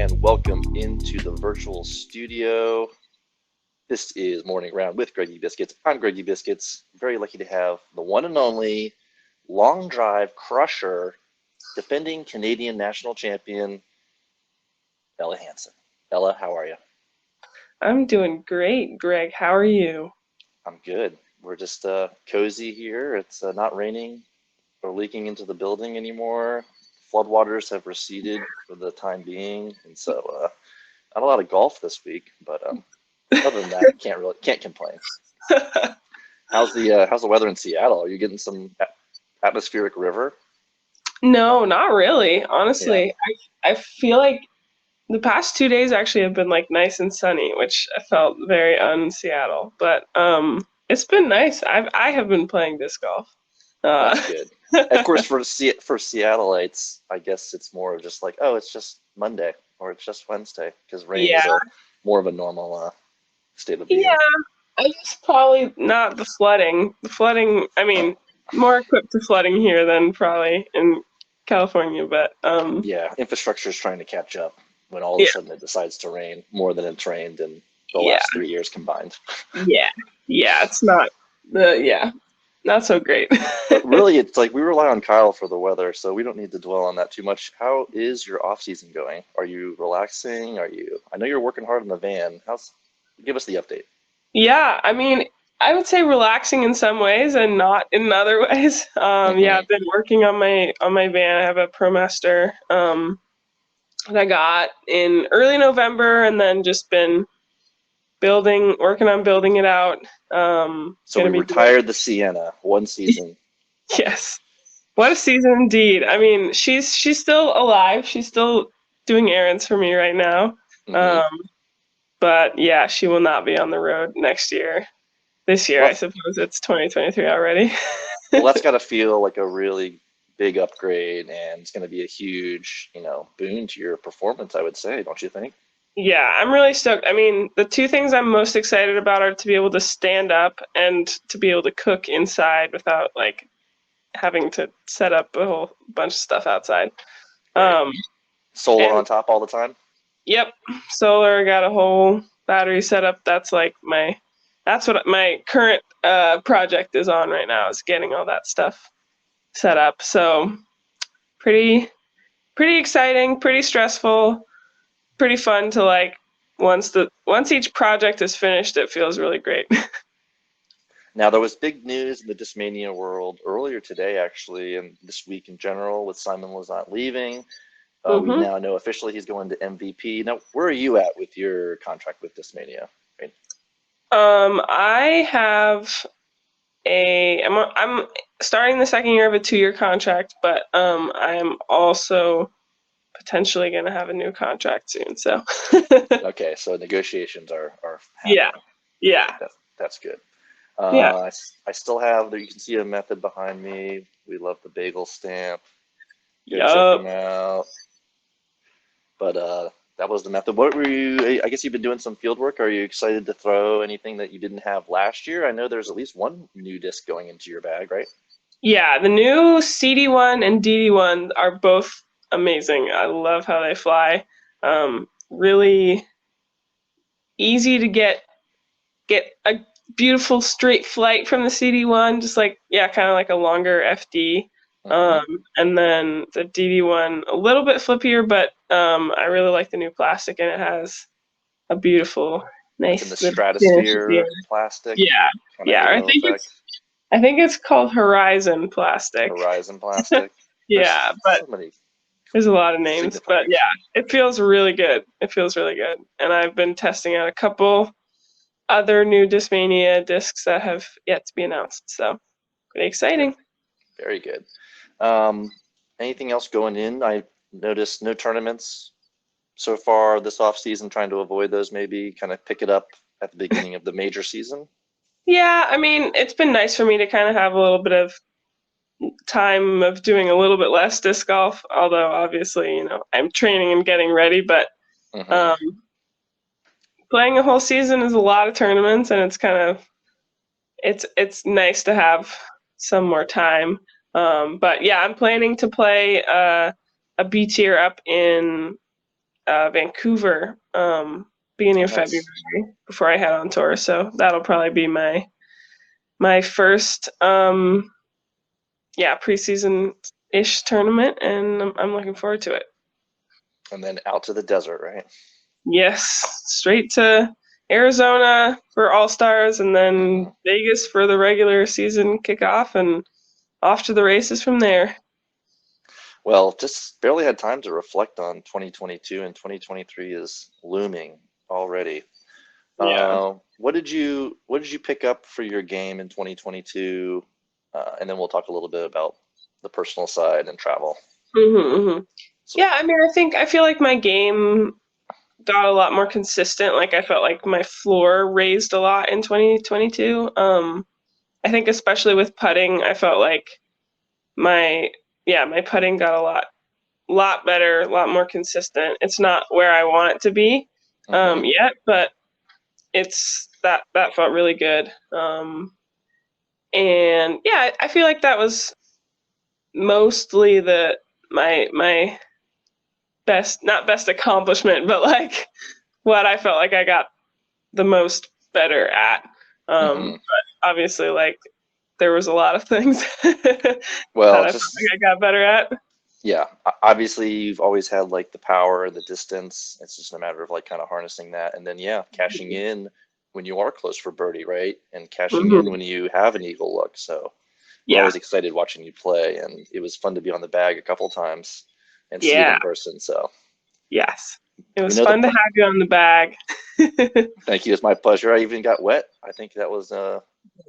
and welcome into the virtual studio. This is Morning Round with Greggy Biscuits. I'm Greggy Biscuits. Very lucky to have the one and only long drive crusher, defending Canadian national champion, Ella Hansen. Ella, how are you? I'm doing great, Greg. How are you? I'm good. We're just cozy here. It's not raining or leaking into the building anymore. Floodwaters have receded for the time being, and so not a lot of golf this week. But other than that, can't complain. How's the weather in Seattle? Are you getting some atmospheric river? No, not really. Yeah. Honestly, I feel like the past 2 days actually have been like nice and sunny, which I felt very un-Seattle. But it's been nice. I have been playing disc golf. That's Uh, good. Of course, for Seattleites, I guess it's more of just like, oh, it's just Monday or it's just Wednesday, because rain yeah, is a more of a normal state of yeah. being. I guess probably not the flooding. The flooding. I mean, more equipped to flooding here than probably in California. But Yeah, infrastructure is trying to catch up when all of a yeah, sudden it decides to rain more than it's rained in the yeah, last 3 years combined. yeah, yeah. It's not the yeah, not so great. But really, it's like we rely on Kyle for the weather, so we don't need to dwell on that too much. How is your off season going? Are you relaxing? I know you're working hard in the van. Give us the update. Yeah, I mean, I would say relaxing in some ways and not in other ways. Yeah, Hmm. I've been working on my van. I have a ProMaster that I got in early November, and then just been working on building it out. So we Gonna be doing retired the Sienna one season. yes. What a season indeed. I mean, she's still alive. She's still doing errands for me right now. Hmm. Um, but yeah, she will not be on the road next year. This year, Well, I suppose it's 2023 already. that's got to feel like a really big upgrade, and it's going to be a huge, boon to your performance, I would say, don't you think? Yeah, I'm really stoked. I mean, the two things I'm most excited about are to be able to stand up and to be able to cook inside without like having to set up a whole bunch of stuff outside. Right. Um, Solar and on top all the time. yep, solar, got a whole battery setup. That's what my current project is on right now, is getting all that stuff set up. So pretty pretty exciting, pretty stressful, pretty fun to like once each project is finished, it feels really great. Now, there was big news in the Discmania world earlier today, actually, and this week in general, with Simon Lizotte leaving. We hmm now know officially he's going to MVP. Now, where are you at with your contract with Discmania? Right? I have I'm starting the second year of a 2-year contract, but I am also potentially going to have a new contract soon. So Okay, so negotiations are yeah, happening. yeah, That's good. yeah. I still have there. You can see a method behind me. We love the bagel stamp. Go check Yup. them out. But that was the method. What were you? I guess you've been doing some field work. Are you excited to throw anything that you didn't have last year? I know there's at least one new disc going into your bag, right? Yeah, the new CD1 and DD1 are both amazing. I love how they fly. Really easy to get a beautiful straight flight from the CD1, just like yeah, kind of like a longer FD. Hmm. And then the DD1 a little bit flippier, but I really like the new plastic, and it has a beautiful, That's in the nice little finish at the stratosphere end. plastic Yeah, kind of yeah. halo effect. I think it's called Horizon Plastic. Horizon plastic. Yeah, There's but so many there's a lot of names. But yeah, signifiers. it feels really good. It feels really good. And I've been testing out a couple other new Discmania discs that have yet to be announced. So pretty Very, exciting. very good. Um, Anything else going in? I noticed no tournaments so far this off season, trying to avoid those, maybe kind of pick it up at the beginning of the major season. Yeah, I mean, it's been nice for me to kind of have a little bit of time of doing a little bit less disc golf, although obviously, I'm training and getting ready, but Hmm. um, playing a whole season is a lot of tournaments, and it's nice to have some more time. But yeah, I'm planning to play a B tier up in Vancouver beginning Oh, of February nice. before I head on tour. So that'll probably be my first preseason ish tournament, and I'm looking forward to it. And then out to the desert, right? Yes, straight to Arizona for All Stars, and then Hmm. Vegas for the regular season kickoff, and off to the races from there. Well, just barely had time to reflect on 2022, and 2023 is looming already. Yeah. What did you pick up for your game in 2022? And then we'll talk a little bit about the personal side and travel. Hmm. So, Yeah, I mean, I feel like my game got a lot more consistent. Like I felt like my floor raised a lot in 2022. I think especially with putting, I felt like my my putting got a lot better, a lot more consistent. It's not where I want it to be hmm yet, but it's that felt really good. And yeah, I feel like that was mostly the my best, not best accomplishment, but like what I felt like I got the most better at. hmm But obviously, like there was a lot of things that I Well, felt like I got better at. yeah, obviously you've always had like the power and the distance. It's just a matter of like kind of harnessing that, and then yeah, cashing in when you are close for birdie, right? And cashing in Hmm. when you have an eagle look. So I'm Yeah. always excited watching you play, and it was fun to be on the bag a couple times and see it Yeah. in person. So Yes. It we was know the fun to have you on the bag. thank you. It's my pleasure. I even got wet. I think that was in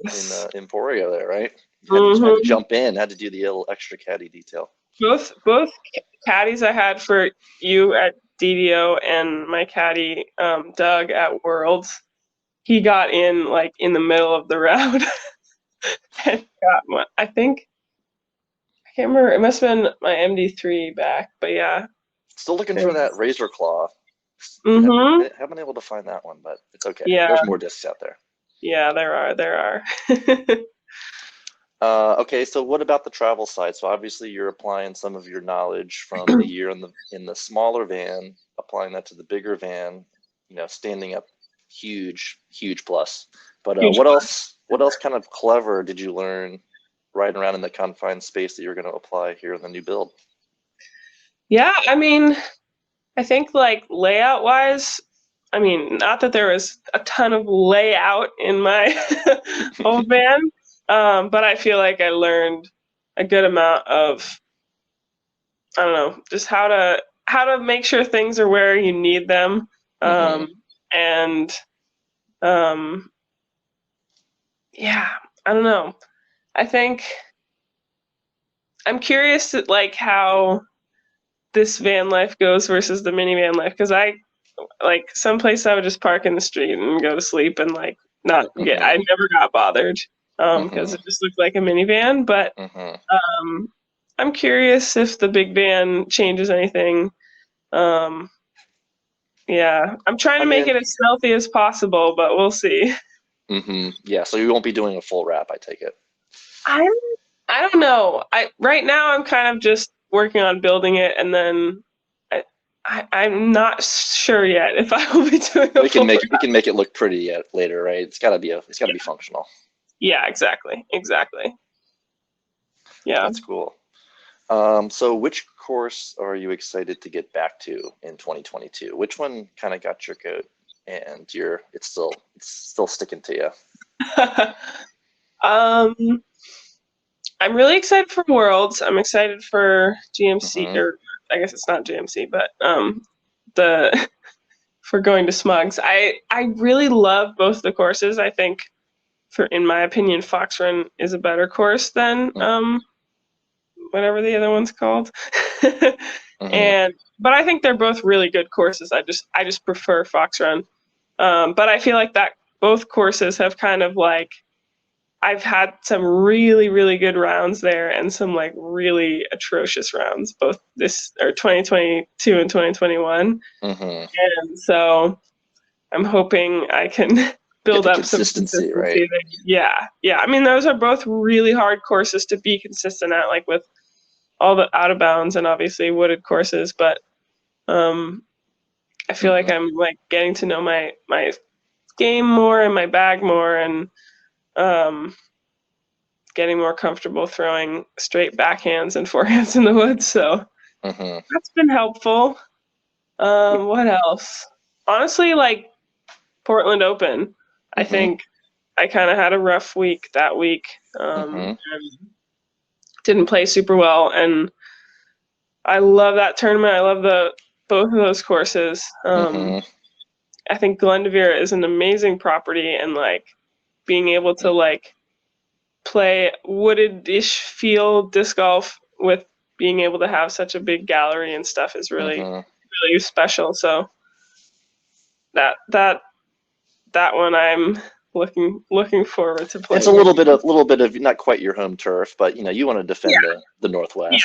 Yes. Emporio there, right? Had to Hmm. jump in, had to do the little extra caddy detail. Both caddies I had for you at DDO and my caddy Doug at Worlds, he got in like in the middle of the round and got one. I can't remember. It must have been my MD3 back, but yeah, Still looking it for that was. razor claw. Mm-hmm. Haven't been able to find that one, but it's okay. Yeah, There's more discs out there. yeah, there are. Okay, so what about the travel side? So obviously you're applying some of your knowledge from the year in the smaller van, applying that to the bigger van, standing up, huge plus. But Huge. what else kind of clever did you learn riding around in the confined space that you're going to apply here in the new build? Yeah, I mean, I think like layout wise, I mean, not that there was a ton of layout in my old van, but I feel like I learned a good amount of, I don't know, just how to make sure things are where you need them, Hmm. and um, yeah, I don't know. I think I'm curious at like how this van life goes versus the minivan life because I like some place I would just park in the street and go to sleep and like not get. hmm I never got bothered because hmm it just looked like a minivan. But hmm um, I'm curious if the big van changes anything. Um, yeah, I'm trying I to make mean, it as stealthy as possible, but we'll see. yeah, so you won't be doing a full wrap, I take it. I I don't know. I right now I'm kind of just working on building it, and then I'm not sure yet if I will be doing a We can full. make it look pretty yet later, right? It's got to be functional. Yeah, exactly. Yeah. That's cool. So which course are you excited to get back to in 2022? Which one kind of got your goat and it's still sticking to you? um, I'm really excited for Worlds. I'm excited for GMC, Hmm. or I guess it's not GMC, but the for going to Smugs. I really love both the courses. I think, for in my opinion, Fox Run is a better course than whatever the other one's called. Hmm. And but I think they're both really good courses. I just prefer Fox Run. But I feel like that both courses have kind of like I've had some really, really good rounds there and some like really atrocious rounds, both this or 2022 and 2021. Hmm. And so I'm hoping I can Get build the up some consistency, right? consistency there. Yeah, yeah. I mean, those are both really hard courses to be consistent at, like with all the out of bounds and obviously wooded courses. But um, I feel like I'm like getting to know my game more and my bag more, and um, getting more comfortable throwing straight backhands and forehands in the woods. So Mm-hmm. that's been helpful. What else? Honestly, like Portland Open, I Mm-hmm. think I kind of had a rough week that week. Mm-hmm. And didn't play super well, and I love that tournament. I love the both of those courses. Mm-hmm. I think Glendoveer is an amazing property, and like being able to like play wooded-ish field disc golf with being able to have such a big gallery and stuff is really Mm-hmm. really special. So that that one I'm looking forward to It's a playing again. little bit of not quite your home turf, but you want to defend Yeah, the yeah, Northwest.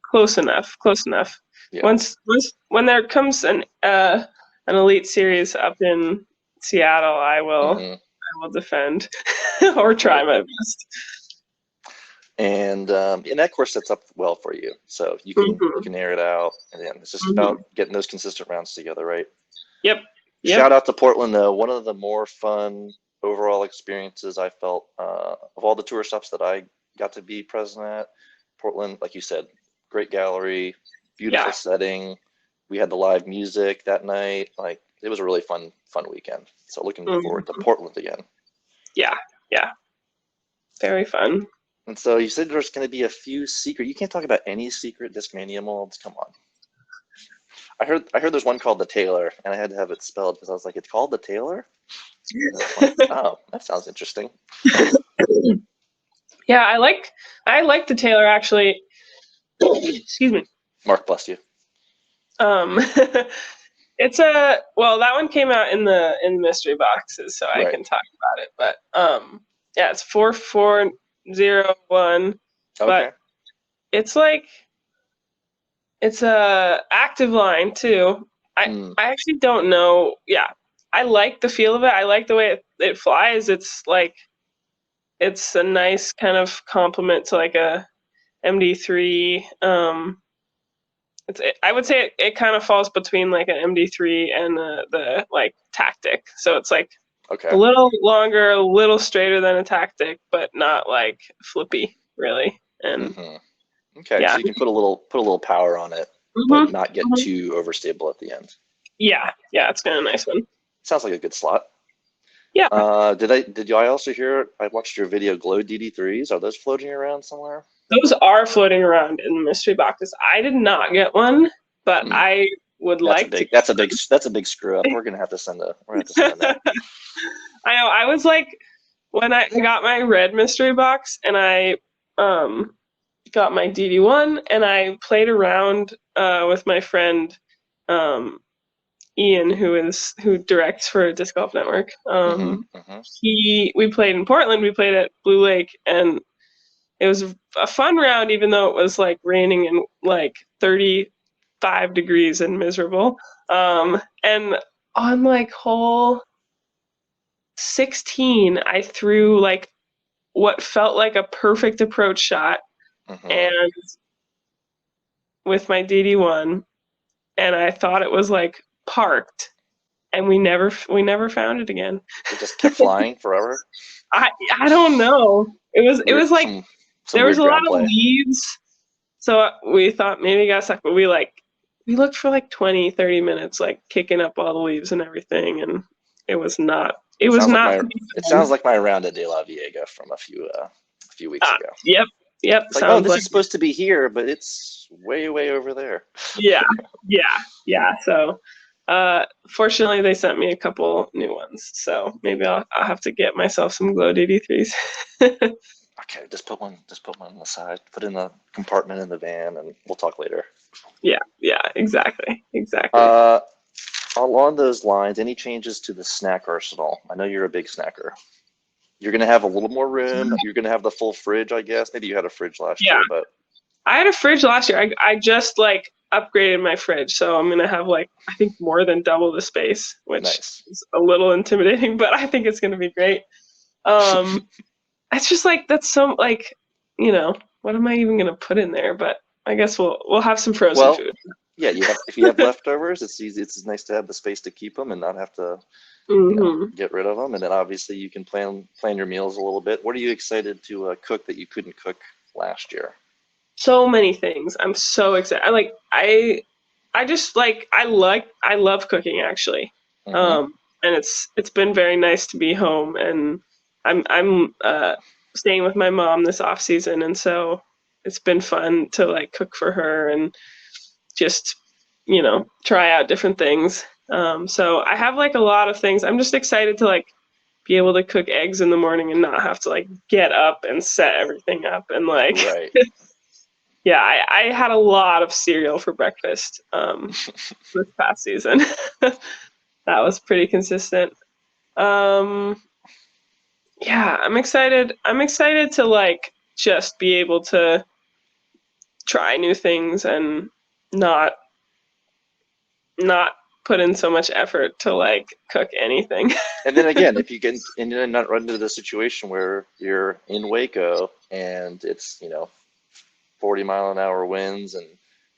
close enough, close enough. Yeah. Once when there comes an elite series up in Seattle, Mm-hmm. I will defend or try Right. my best. And that course sets up well for you, so you Hmm. can air it out, and then it's just about Hmm. getting those consistent rounds together, right? Yep, Shout yep. out to Portland though. One of the more fun overall experiences I felt of all the tour stops that I got to be present at. Portland, like you said, great gallery, beautiful Yeah. setting. We had the live music that night. Like it was a really fun weekend. So looking forward to Hmm. Portland again. Yeah, yeah. Very fun. And so you said there's going to be a few secret. You can't talk about any secret Discmania molds. Come on. I heard there's one called the Taylor, and I had to have it spelled because I was like, it's called the Taylor. And I was like, oh, that sounds interesting. Yeah, I like the Taylor actually. Excuse me. Mark, bless you. Um, it's a well, that one came out in the mystery boxes, so I Right. can talk about it. But yeah, it's 4401, but Okay. it's like it's a active line too. I Mm, I actually don't know. Yeah, I like the feel of it. I like the way it flies. It's like it's a nice kind of complement to like a MD3. I would say it kind of falls between like an MD3 and the like tactic. So it's like a okay. little longer, a little straighter than a tactic, but not like flippy really. And Hmm. Okay. yeah, So you can put a little power on it, but hmm, not get too overstable at the end. yeah, yeah. It's kind of a nice one. Sounds like a good slot. Yeah, Did I also hear? I watched your video. Glow DD3s. Are those floating around somewhere? those are floating around in the mystery boxes. I did not get one, but Hmm. I would That's a like to big. That's a big. That's a big screw up. We're gonna have to send a note. I know. I was like, when I got my red mystery box and I um, got my DD1 and I played around with my friend um, Ian, who directs for Disc Golf Network. Hmm. Hmm. We played in Portland. We played at Blue Lake, and it was a fun round, even though it was like raining and like 35 degrees and miserable. And on like hole 16, I threw like what felt like a perfect approach shot Hmm. and with my DD1, and I thought it was like parked, and we never found it again. It just kept flying forever. I I don't know. It was Weird. like Some there was weird a lot ground of play. leaves, so we thought maybe it got stuck, but we looked for like 20, 30 minutes, like kicking up all the leaves and everything, and it It was sounds like not my to be it sounds done. like my round at De La Viega from a few weeks ago. Yep, yep, It's like, oh, sounds this like is supposed to be here, but it's way over there. yeah, yeah, yeah. So, fortunately, they sent me a couple new ones. So maybe I'll have to get myself some Glow DD3s. Okay, just put one on the side, put in the compartment in the van, and we'll talk later. Yeah, yeah, exactly, exactly. Uh, Along those lines, any changes to the snack arsenal? I know you're a big snacker. You're gonna have a little more room. You're gonna have the full fridge, I guess. Maybe you had a fridge last Yeah, year, but I had a fridge last year. I just like upgraded my fridge, so I'm gonna have like I think more than double the space, which nice. is a little intimidating, but I think it's gonna be great. Um, it's just like that's so like what am I even gonna put in there? But I guess we'll have some frozen Well, food. Yeah, if you have leftovers, it's easy. It's nice to have the space to keep them and not have to, get rid of them. And then obviously you can plan your meals a little bit. What are you excited to cook that you couldn't cook last year? So many things. I'm so excited. I just I love cooking actually. Hmm. And it's been very nice to be home, and I'm staying with my mom this off season, and so it's been fun to like cook for her and just try out different things. So I have like a lot of things. I'm just excited to like be able to cook eggs in the morning and not have to like get up and set everything up and like Right. yeah, I had a lot of cereal for breakfast this past season. That was pretty consistent. Um, yeah, I'm excited. I'm excited to like just be able to try new things and not not put in so much effort to like cook anything. And then again, if you can, and then not run into the situation where you're in Waco and it's 40-mile-an-hour winds and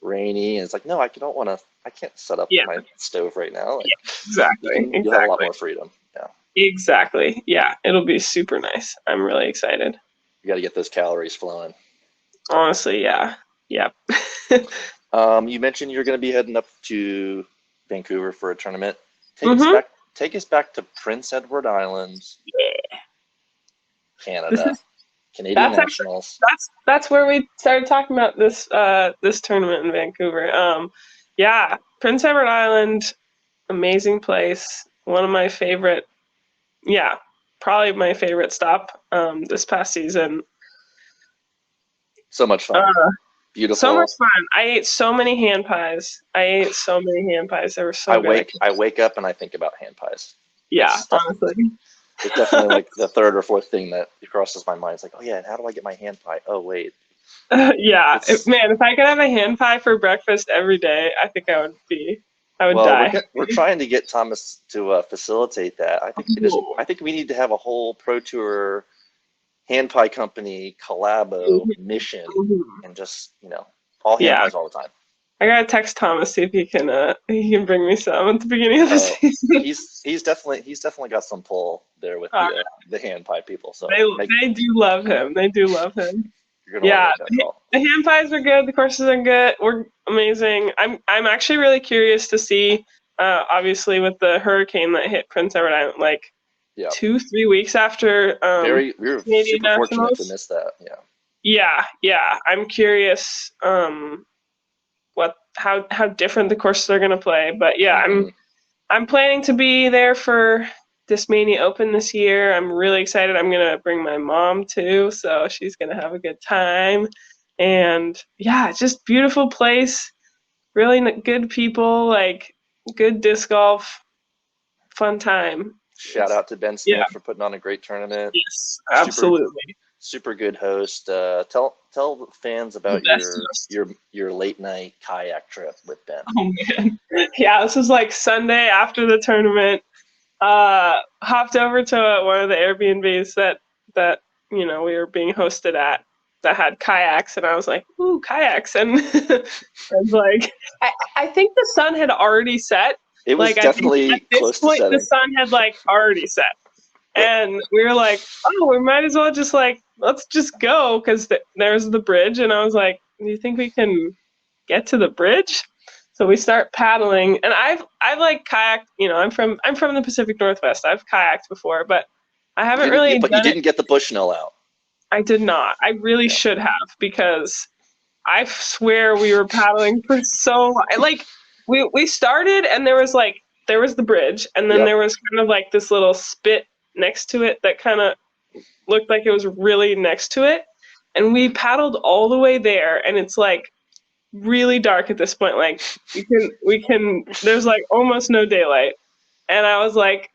rainy, and it's like, no, I can't set up Yeah, my stove right now. Like, yeah, exactly, you'll have a lot exactly, more freedom. Yeah, exactly. Yeah, it'll be super nice. I'm really excited. you got to get those calories flowing. Honestly, yeah, yeah. You mentioned you're going to be heading up to Vancouver for a tournament. Take us Hmm. back. Take us back to Prince Edward Island, This Canada, is Canadian that's actually Nationals. that's where we started talking about this tournament in Vancouver. Yeah, Prince Edward Island, amazing place. One of my favorite, yeah, probably my favorite stop this past season. So much fun. Uh, so much Beautiful. fun. I ate so many hand pies. I ate so many hand pies. They were so good. I wake up and I think about hand pies. Yeah, It's honestly. it's definitely like the third or fourth thing that crosses my mind. It's like, oh yeah, and how do I get my hand pie? Oh wait, Yeah, it's man, if I could have a hand pie for breakfast every day, I think I would well, die. we're trying to get Thomas to facilitate that. Ooh. I think we need to have a whole pro tour hand pie company collabo Mhm, mission, mhm. and just all hand Yeah, pies all the time. I gotta text Thomas, see if he can bring me some at the beginning of the Oh, season. he's definitely got some pull there with Uh, the hand pie people. So they they do love him. They do love him. you're gonna want to Yeah, make that call. the hand pies are good. The courses are good. We're amazing. I'm actually really curious to see. Obviously, with the hurricane that hit Prince Edward Island, like Yeah, 2 3 weeks after we were Canadian super fortunate to Nationals. miss that. Yeah. Yeah, yeah. I'm curious what how different the courses are gonna play. But yeah, Hmm. I'm planning to be there for this Mania Open this year. I'm really excited. I'm gonna bring my mom too, so she's gonna have a good time. And yeah, it's just beautiful place. Really good people, like good disc golf, fun time. Shout It's out to Ben yeah, Smith for putting on a great tournament. yes, Super absolutely super good host. Tell the fans the about best host. your late night kayak trip with Ben. Oh man, yeah, this was like Sunday after the tournament. Hopped over to one of the Airbnbs that we were being hosted at that had kayaks, and I was like, "Ooh, kayaks!" And I was like, I think the sun had already set. It was Like I think at definitely this close to point the setting. sun had like already set, and we were like, "Oh, we might as well just like let's just go because there's the bridge." And I was like, "Do you think we can get to the bridge?" So we start paddling, and I've like kayaked. I'm from the Pacific Northwest. I've kayaked before, but I haven't really But you done it. didn't get the Bushnell out. I did not. I really Yeah. should have because I swear we were paddling for so long. Like we started, and there was the bridge, and then Yep. there was kind of like this little spit next to it that kind of looked like it was really next to it, and we paddled all the way there, and it's like really dark at this point. Like we can there's like almost no daylight. And I was like,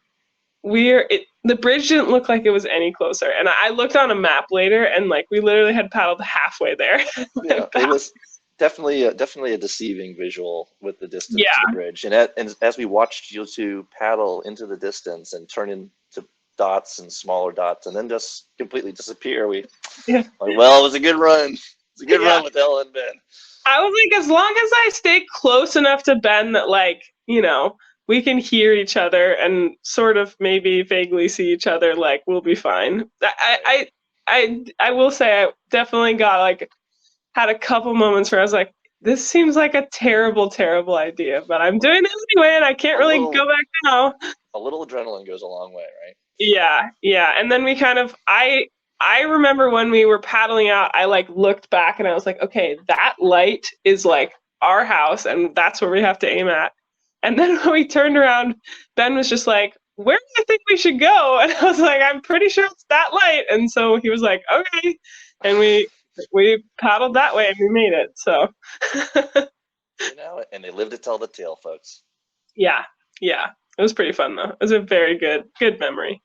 the bridge didn't look like it was any closer. And I looked on a map later, and like we literally had paddled halfway there. Yeah. Went It back. was definitely a deceiving visual with the distance to the Yeah, bridge. And as we watched you two paddle into the distance and turn into dots and smaller dots, and then just completely disappear, we yeah, like, well, it was a good run. It's a good Yeah. run with Ella and Ben. I was like, as long as I stay close enough to Ben that, like, we can hear each other and sort of maybe vaguely see each other, like, we'll be fine. I will say I definitely got, like, had a couple moments where I was like, this seems like a terrible, terrible idea, but I'm doing it anyway, and I can't really go back now. A little adrenaline goes a long way, right? Yeah. And then we kind of, I remember when we were paddling out, I like looked back and I was like, okay, that light is like our house, and that's where we have to aim at. And then when we turned around, Ben was just like, where do you think we should go? And I was like, I'm pretty sure it's that light. And so he was like, okay. And we paddled that way and we made it. So and they lived to tell the tale, folks. yeah. It was pretty fun though. It was a very good memory.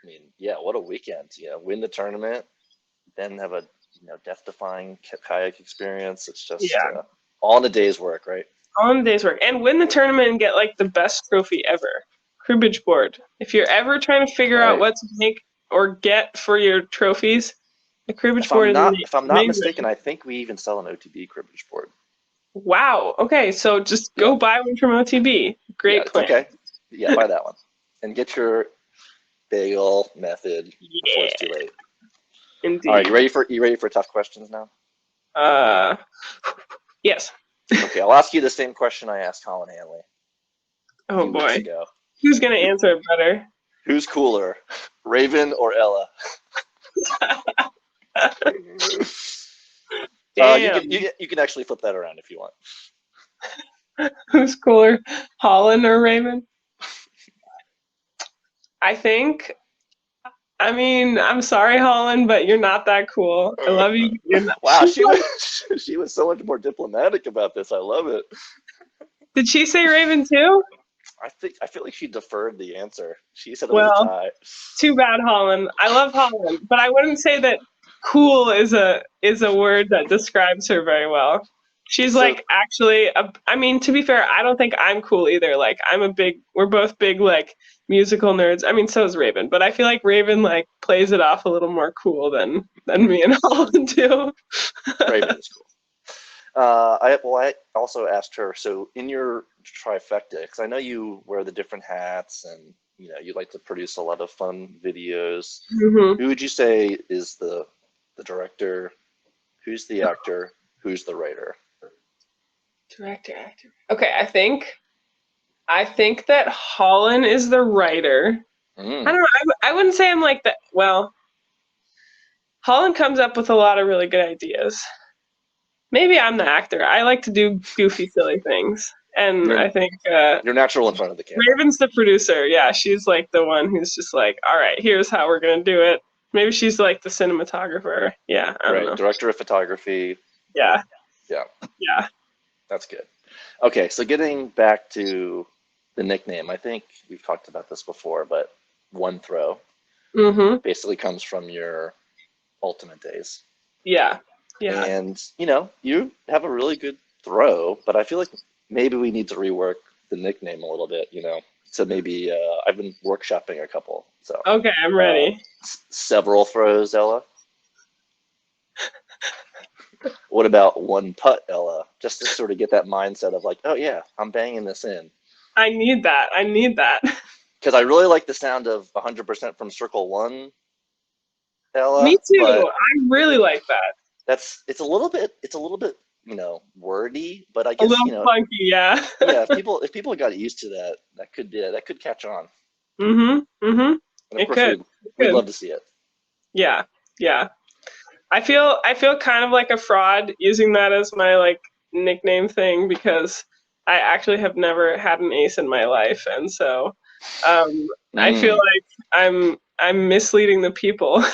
I mean, yeah, what a weekend. Win the tournament, then have a death-defying kayak experience. It's just all in a day's work, right? All in a day's work. And win the tournament and get like the best trophy ever. Cribbage board. If you're ever trying to figure out what to make or get for your trophies, the cribbage board is amazing. If I'm not mistaken, I think we even sell an OTB cribbage board. Wow. Okay, so just go buy one from OTB. Great plan. Okay. Yeah, buy that one. And get your bagel method before it's too late. Indeed. All right, you ready for tough questions now? Yes. Okay, I'll ask you the same question I asked Colin Hanley. Oh boy. Who's gonna answer it better? Who's cooler, Raven or Ella? You can actually flip that around if you want. Who's cooler, Holland or Raven? I'm sorry, Holland, but you're not that cool. I love you. Wow, she was so much more diplomatic about this. I love it. Did she say Raven too? I feel like she deferred the answer. She said it was a tie. Too bad, Holland. I love Holland, but I wouldn't say that cool is a word that describes her very well. She's like actually to be fair, I don't think I'm cool either. Like we're both big like musical nerds. I mean, so is Raven, but I feel like Raven like plays it off a little more cool than me and Holland do. Raven is cool. I also asked her, so in your trifecta, because I know you wear the different hats and you like to produce a lot of fun videos. Mm-hmm. Who would you say is the director? Who's the actor? Who's the writer? Director, actor. Okay, I think that Holland is the writer. I don't know. I wouldn't say I'm like that. Well, Holland comes up with a lot of really good ideas. Maybe I'm the actor. I like to do goofy, silly things. And I think you're natural in front of the camera. Raven's the producer. Yeah, she's like the one who's just like, all right, here's how we're going to do it. Maybe she's like the cinematographer. Yeah, I don't know. Director of photography. Yeah. That's good. Okay, so getting back to the nickname, I think we've talked about this before, but one throw basically comes from your ultimate days. Yeah. And, you have a really good throw, but I feel like maybe we need to rework the nickname a little bit, So maybe I've been workshopping a couple. So okay, I'm ready. Several throws, Ella. What about one putt, Ella? Just to sort of get that mindset of like, oh yeah, I'm banging this in. I need that. Because I really like the sound of 100% from circle one, Ella. Me too. I really like that. It's a little bit, wordy, but I guess a little funky, yeah. Yeah, if people got used to that, that could catch on. And of course, we'd love to see it. Yeah. I feel kind of like a fraud using that as my like nickname thing because I actually have never had an ace in my life, and so I feel like I'm misleading the people.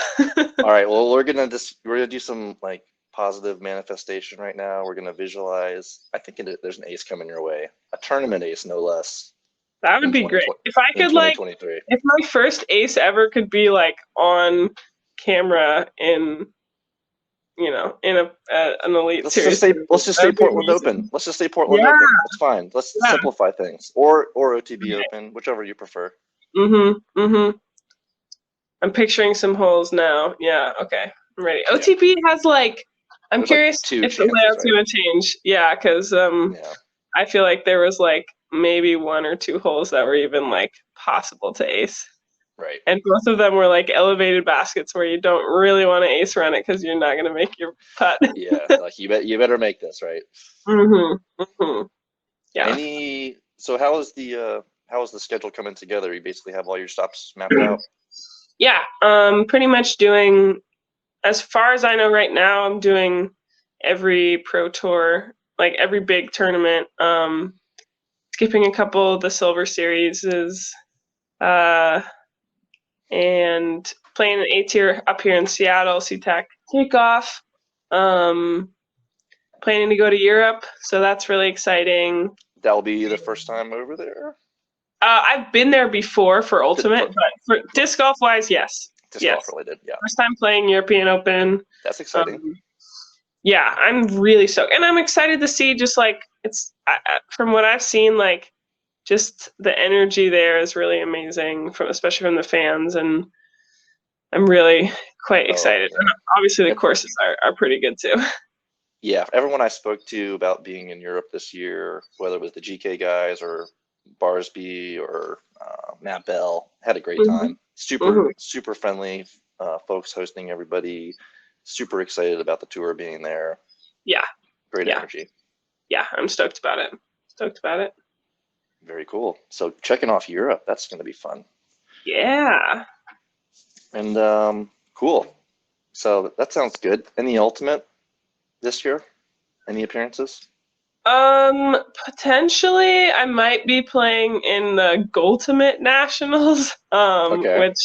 All right, well we're gonna do some like positive manifestation right now. We're gonna visualize. I think there's an ace coming your way, a tournament ace, no less. That would be great if I could like if my first ace ever could be like on camera in an elite series. Let's just say Portland Open. Let's just say Portland Open. It's fine. Let's simplify things. Or OTB Open, whichever you prefer. I'm picturing some holes now. Yeah, okay. I'm ready. OTB has like I'm There's like curious 2 if the chances, layout's right? going to change. Yeah, because Yeah, I feel like there was like maybe 1 or 2 holes that were even like possible to ace. right. And both of them were like elevated baskets where you don't really want to ace run it because you're not going to make your putt. Yeah, like you better make this, right? hmm hmm Yeah. So how is the schedule coming together? You basically have all your stops mapped out? Yeah. Pretty much doing, as far as I know right now, I'm doing every pro tour, like every big tournament. Skipping a couple of the silver series is, uh, and playing an A tier up here in Seattle, SeaTac kickoff. Um, Planning to go to Europe, so that's really exciting. That'll be the first time over there? I've been there before for For, Ultimate, but for disc golf wise, yes, disc golf yes. related, yeah. First time playing European Open. That's exciting. Um, yeah, I'm really stoked, and I'm excited to see just like from what I've seen, like just the energy there is really amazing, from especially from the fans, and I'm really quite Oh, excited. yeah. And obviously, the Yep. courses are pretty good too. Yeah, everyone I spoke to about being in Europe this year, whether it was the GK guys or Barsby or Matt Bell, had a great hmm time. Super, hmm super friendly folks hosting everybody. Super excited about the tour being there. Yeah, Great yeah, energy. yeah. I'm stoked about it. Stoked about it. Very cool. So checking off Europe, that's going to be fun. Yeah. And cool. So that sounds good. Any ultimate this year? Any appearances? Potentially I might be playing in the Gultimate Nationals, Okay. which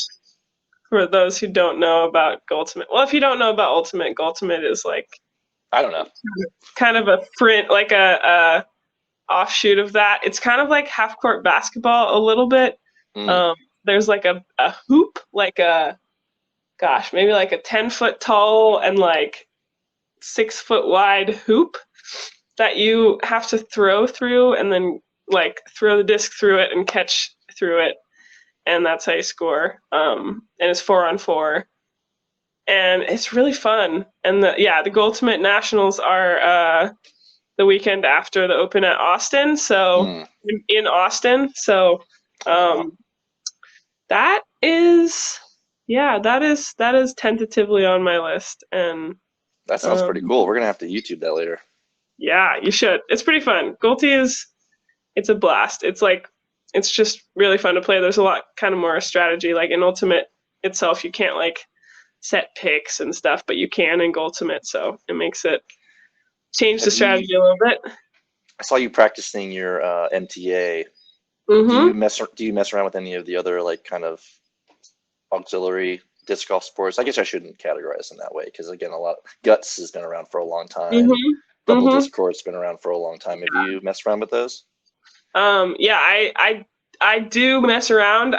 for those who don't know about Gultimate, well, if you don't know about Ultimate, Gultimate is like I don't know. kind of a print, like a offshoot of that. It's kind of like half court basketball a little bit. Mm, Um, there's like a hoop, like a gosh, maybe like a 10-foot tall and like 6-foot wide hoop that you have to throw through and then like throw the disc through it and catch through it, and that's how you score. And it's 4-on-4, and it's really fun. And the Ultimate Nationals are the weekend after the Open at Austin, so mm. in Austin. So Wow. um, that is that is tentatively on my list, and That sounds pretty um, cool. We're gonna have to YouTube that later. yeah, you should. It's pretty fun. Gulti is it's a blast. It's like it's just really fun to play. There's a lot kind of more strategy. Like in Ultimate itself, you can't like set picks and stuff, but you can in Ultimate, so it makes it change the Have you? strategy a little bit. I saw you practicing your MTA. Mm-hmm. Do you mess around with any of the other like kind of auxiliary disc golf sports? I guess I shouldn't categorize them that way because again, a lot guts has been around for a long time. Mm-hmm. Double Mm-hmm. disc court's been around for a long time. Have you messed around with those? Yeah, I do mess around.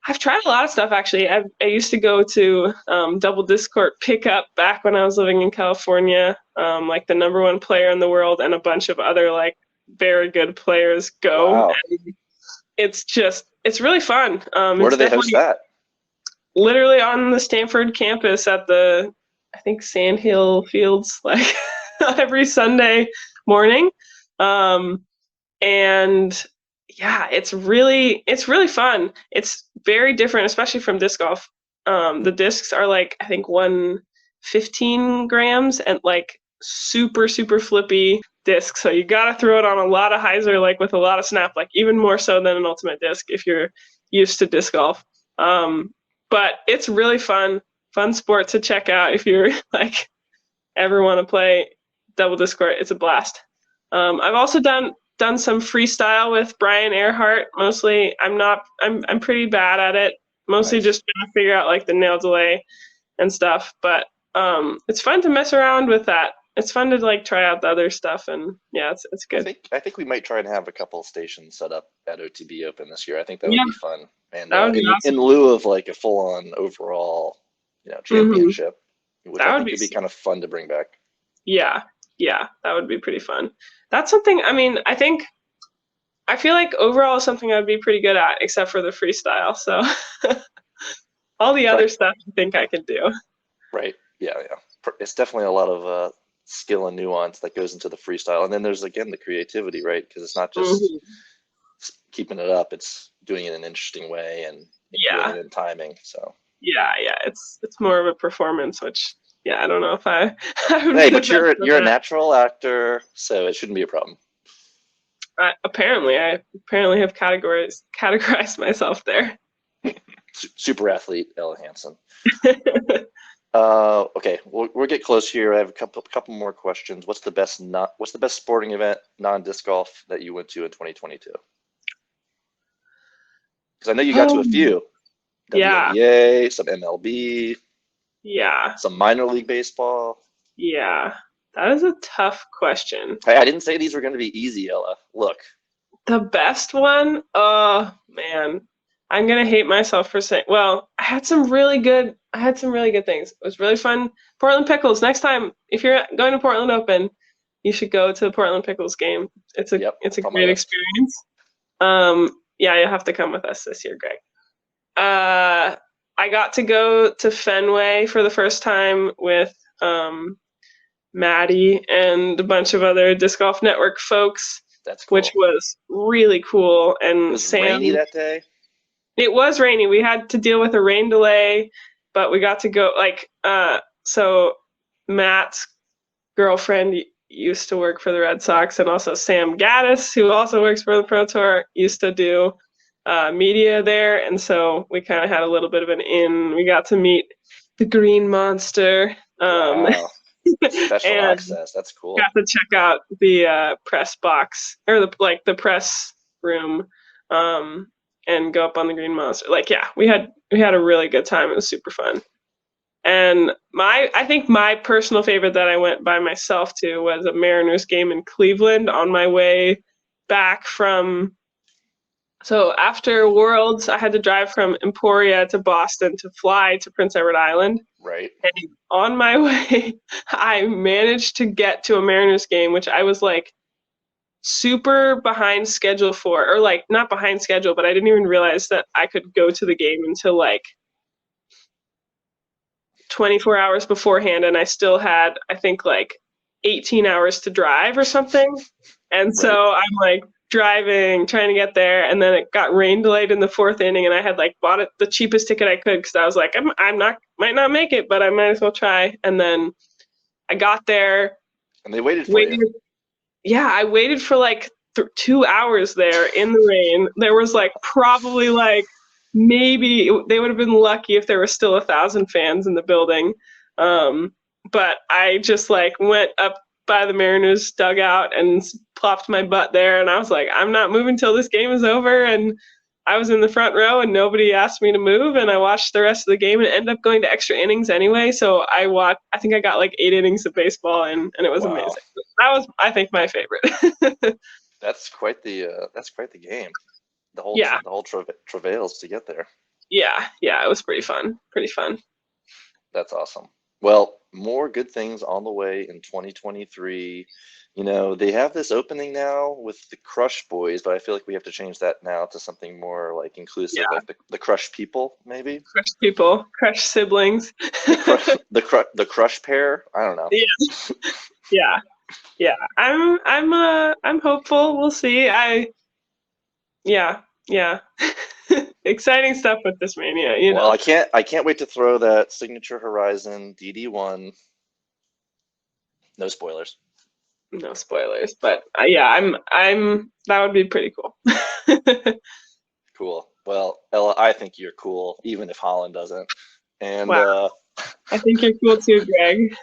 I've tried a lot of stuff actually. I used to go to Double Discord pickup back when I was living in California. Like the number one player in the world and a bunch of other like very good players go. Wow. And it's really fun. Where do It's they host definitely that? literally on the Stanford campus at the I think Sandhill Fields like every Sunday morning. Um, and yeah, it's really fun. It's very different, especially from disc golf. The discs are like I think 115 grams and like super super flippy disc. So you got to throw it on a lot of hyzer, like with a lot of snap, like even more so than an ultimate disc if you're used to disc golf. Um, but it's really fun sport to check out if you're like ever want to play double disc court. It's a blast. I've also done some freestyle with Brian Earhart. Mostly, I'm pretty bad at it. Mostly Nice. just trying to figure out like the nail delay and stuff. But it's fun to mess around with that. It's fun to like try out the other stuff, and yeah, it's good. I think we might try and have a couple of stations set up at OTB Open this year. I think that would Yeah, be fun. And that would be in awesome. lieu of like a full on overall, hmm championship, which I That would think be would be kind of fun to bring back. yeah, yeah, that would be pretty fun. That's something. I mean, I feel like overall is something I'd be pretty good at, except for the freestyle. So all the other Right. stuff I think I could do. Right. Yeah. Yeah. it's definitely a lot of skill and nuance that goes into the freestyle. And then there's again the creativity, right? Because it's not just Mhm. keeping it up; it's doing it in an interesting way and doing Yeah, it in timing. So yeah. It's more of a performance, which yeah, I don't know if I I would hey, be the but best at you're a that. natural actor, so it shouldn't be a problem. I apparently have categorized myself there. Super athlete, Ella Hansen. Okay, we'll get close here. I have a couple more questions. What's the best sporting event non disc golf that you went to in 2022? Because I know you got to Oh, a few yeah, WNBA, some MLB, yeah, some minor league baseball. yeah. That is a tough question. Hey, I didn't say these were going to be easy, Ella. Look, The best one? Oh man. I'm gonna hate myself for saying well, I had some really good things. It was really fun. Portland Pickles. Next time, if you're going to Portland Open, you should go to the Portland Pickles game. yep, It's a it's on my great list. experience. Yeah, you'll have to come with us this year, Greg. I got to go to Fenway for the first time with um Maddie and a bunch of other Disc Golf Network folks, That's which cool. was really cool. It And was rainy Sam, that day. it was rainy. We had to deal with a rain delay, but we got to go so Matt's girlfriend used to work for the Red Sox, and also Sam Gaddis, who also works for the Pro Tour, used to do media there, and so we kind of had a little bit of an in. We got to meet the Green Monster, Wow, special and access. That's cool. got to check out the press box or the press room, um, and go up on the Green Monster. Like, yeah, we had a really good time. It was super fun. And I think my personal favorite that I went by myself to was a Mariners game in Cleveland on my way back from. So after Worlds, I had to drive from Emporia to Boston to fly to Prince Edward Island. Right. And on my way, I managed to get to a Mariners game, which I was like super behind schedule for, or like not behind schedule, but I didn't even realize that I could go to the game until like 24 hours beforehand. And I still had, I think, like 18 hours to drive or something. And Right. so I'm like driving, trying to get there, and then it got rain delayed in the fourth inning, and I had like bought it the cheapest ticket I could because I was like, I'm not might not make it, but I might as well try. And then I got there, And they waited for you. waited. Yeah, I waited for like 2 hours there in the rain. There was like probably like maybe they would have been lucky if there were still 1,000 fans in the building. Um, but I just like went up by the Mariners dugout and plopped my butt there, and I was like, I'm not moving till this game is over. And I was in the front row, and nobody asked me to move, and I watched the rest of the game, and it ended up going to extra innings anyway. So I watched. I think I got like 8 innings of baseball, and it was Wow, amazing. That was, I think, my favorite. that's quite the game. Yeah, The whole travails to get there. yeah. It was pretty fun. Pretty fun. That's awesome. Well, more good things on the way in 2023. You know, they have this opening now with the Crush Boys, but I feel like we have to change that now to something more like inclusive, Yeah, like the Crush People, maybe crush people, crush siblings. the Crush Pair. I don't know. Yeah, yeah, yeah. I'm hopeful. We'll see. Yeah. Exciting stuff with this mania. Well, I can't wait to throw that signature Horizon DD1. No spoilers. No spoilers, but yeah, I'm. That would be pretty cool. Cool. Well, Ella, I think you're cool, even if Holland doesn't. And Wow, I think you're cool too, Greg.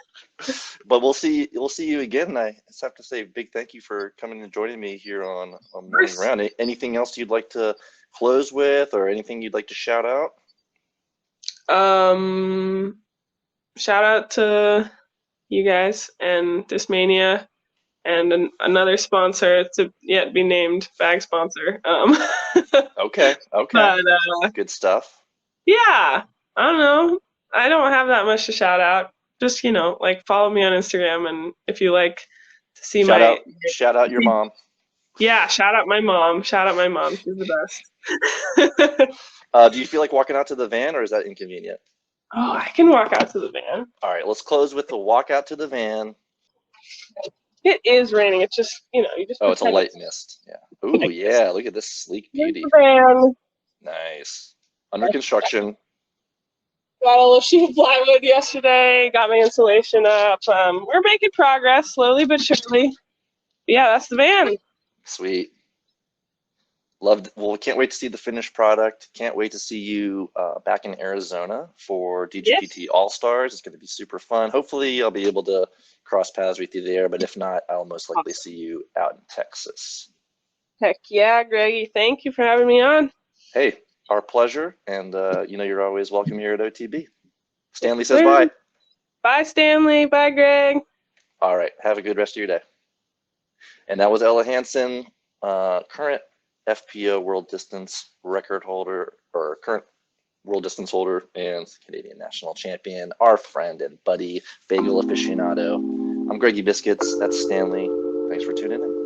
but we'll see you again. I just have to say a big thank you for coming and joining me here on Of Morning course. Round. Anything else you'd like to close with, or anything you'd like to shout out? Um, Shout out to you guys and Dismania and another sponsor to yet be named bag sponsor. Okay, okay, But good stuff. yeah, I don't know. I don't have that much to shout out. Just like follow me on Instagram, and if you like to see Shout out your mom. yeah, shout out my mom. Shout out my mom. She's the best. Do you feel like walking out to the van, or is that inconvenient? Oh, I can walk out to the van. All right, let's close with the walk out to the van. It is raining. It's just, you just Oh, it's a pretend light it's mist. Yeah. Ooh, like this. yeah. Look at this sleek Here's beauty. the van. Nice. Under construction. Got a little sheet of plywood yesterday. Got my insulation up. We're making progress, slowly but surely. Yeah, that's the van. Sweet. Loved. Well, we can't wait to see the finished product. Can't wait to see you back in Arizona for Yes. DGPT All Stars. It's going to be super fun. Hopefully, I'll be able to cross paths with you there. But if not, I'll most likely Awesome. see you out in Texas. Heck yeah, Greggy. Thank you for having me on. Hey, our pleasure. And you're always welcome here at OTB. Stanley says Later. bye. Bye, Stanley. Bye, Greg. All right. Have a good rest of your day. And that was Ella Hansen, current FPO world distance record holder, or current world distance holder and Canadian national champion, our friend and buddy, bagel aficionado. I'm Greggy Biscuits. That's Stanley. Thanks for tuning in.